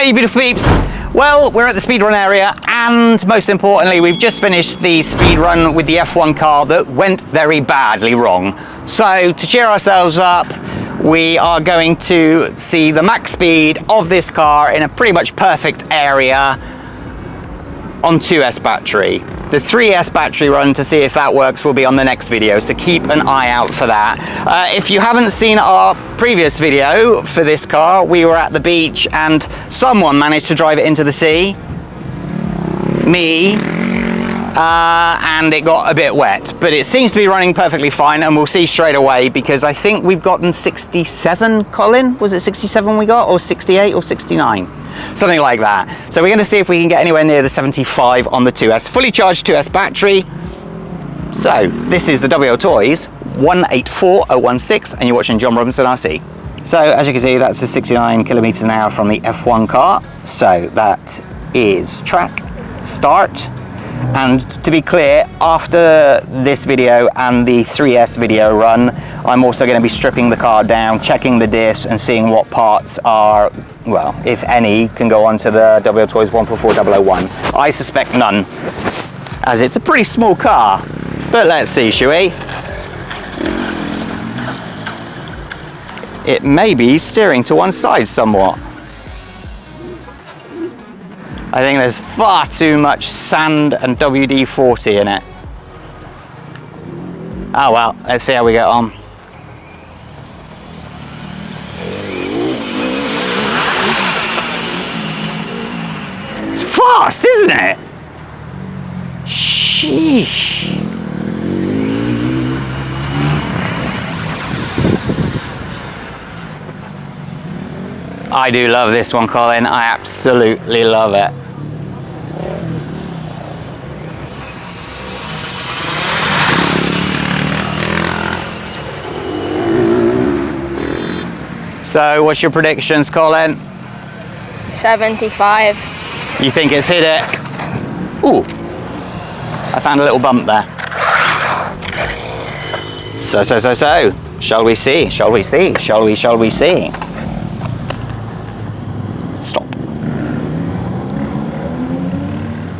you beautiful peeps. Well, we're at the speedrun area, and most importantly, we've just finished the speedrun with the F1 car that went very badly wrong. So to cheer ourselves up, we are going to see the max speed of this car in a pretty much perfect area on 2S battery. The 3S battery run, to see if that works, will be on the next video, so keep an eye out for that. If you haven't seen our previous video for this car, we were at the beach and someone managed to drive it into the sea. Me. And it got a bit wet, but it seems to be running perfectly fine, and we'll see straight away, because I think we've gotten 67, Colin? Was it 67 we got, or 68 or 69? Something like that. So we're going to see if we can get anywhere near the 75 on the 2S, fully charged 2S battery. So this is the WL Toys 184016, and you're watching John Robinson RC. So as you can see, that's the 69 kilometers an hour from the F1 car. So that is track, start. And to be clear, after this video and the 3S video run, I'm also going to be stripping the car down, checking the diffs and seeing what parts are, well, if any, can go onto the WL Toys 144001. I suspect none, as it's a pretty small car. But let's see, shall we? It may be steering to one side somewhat. I think there's far too much sand and WD-40 in it. Oh well, let's see how we get on. It's fast, isn't it? Sheesh. I do love this one, Colin. I absolutely love it. So, what's your predictions, Colin? 75. You think it's hit it? Ooh, I found a little bump there. So. Shall we see? Shall we see? Shall we see? Stop.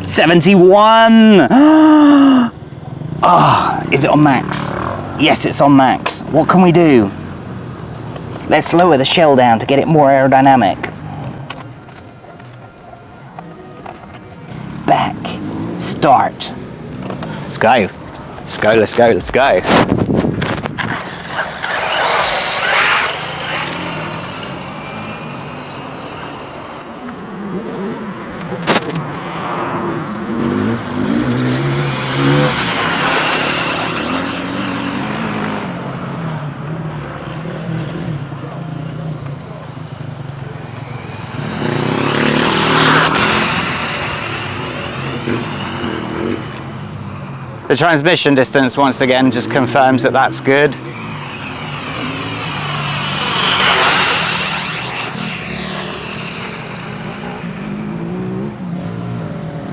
71! Ah, is it on max? Yes, it's on max. What can we do? Let's lower the shell down to get it more aerodynamic. Back. Start. Let's go. Let's go, let's go, let's go. The transmission distance once again just confirms that that's good.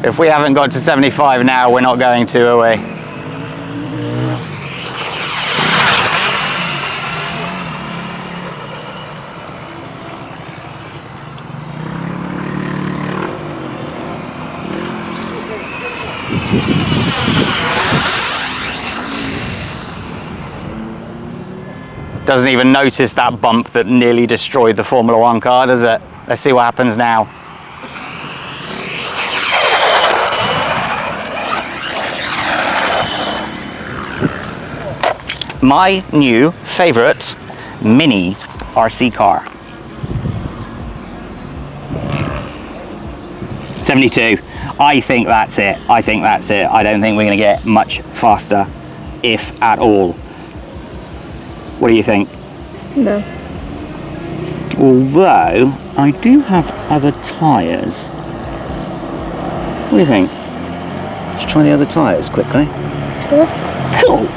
If we haven't got to 75 now, we're not going to, are we? Doesn't even notice that bump that nearly destroyed the Formula One car, does it? Let's see what happens now. My new favourite mini RC car. 72. I think that's it. I think that's it. I don't think we're going to get much faster, if at all. What do you think? No. Although, I do have other tyres. What do you think? Let's try the other tyres quickly. Sure. Cool.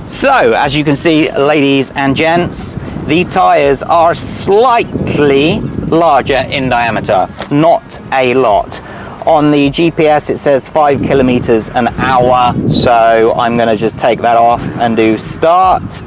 So, as you can see, ladies and gents, the tyres are slightly larger in diameter. Not a lot. On the GPS, it says 5 kilometers an hour. So, I'm going to just take that off and do start.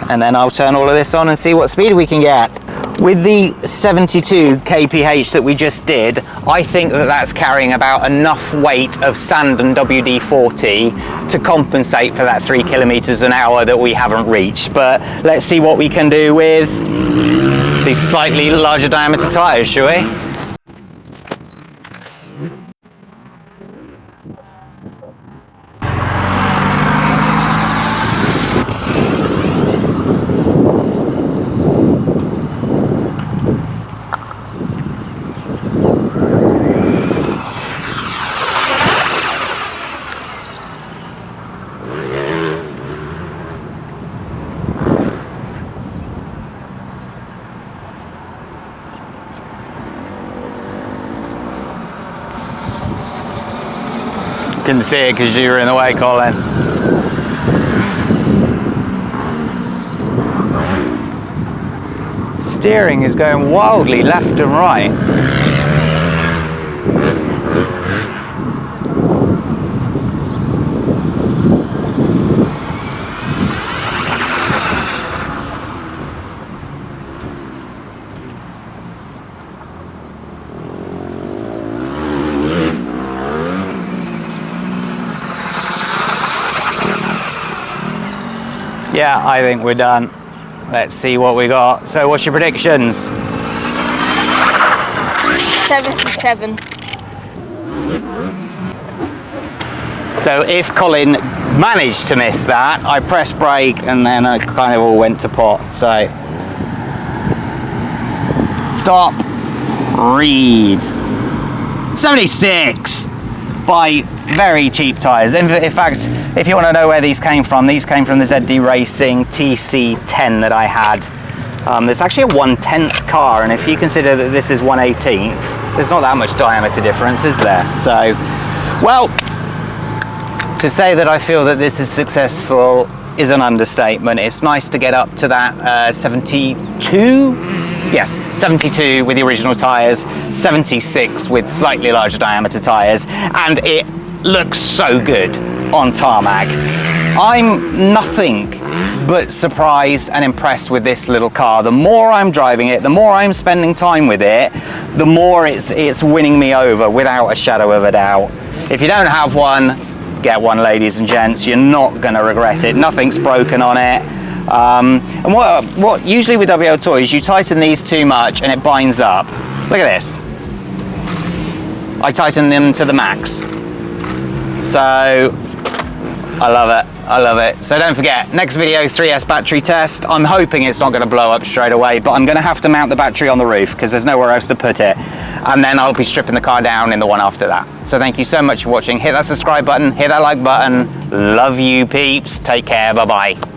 And then I'll turn all of this on and see what speed we can get. With the 72 kph that we just did, I think that that's carrying about enough weight of sand and WD-40 to compensate for that 3 kilometers an hour that we haven't reached. But let's see what we can do with these slightly larger diameter tires, shall we? Couldn't see it because you were in the way, Colin. Steering is going wildly left and right. Yeah, I think we're done. Let's see what we got. So what's your predictions? 77. So if Colin managed to miss that, I pressed brake and then I kind of all went to pot. So stop, read. 76 by very cheap tyres. In fact, if you want to know where these came from the ZD Racing TC10 that I had. There's actually a 1/10th car, and if you consider that this is 1/18th, there's not that much diameter difference, is there? So, well, to say that I feel that this is successful is an understatement. It's nice to get up to that 72. Yes, 72 with the original tyres, 76 with slightly larger diameter tyres, and it looks so good on tarmac. I'm nothing but surprised and impressed with this little car. The more I'm driving it, the more I'm spending time with it, the more it's winning me over without a shadow of a doubt. If you don't have one, get one, ladies and gents. You're not going to regret it. Nothing's broken on it. And what usually with WL Toys, you tighten these too much and it binds up. Look at this. I tighten them to the max. So I love it. I love it. So don't forget, next video, 3S battery test. I'm hoping it's not going to blow up straight away, but I'm going to have to mount the battery on the roof because there's nowhere else to put it. And then I'll be stripping the car down in the one after that. So thank you so much for watching. Hit that subscribe button, hit that like button. Love you peeps. Take care. Bye-bye.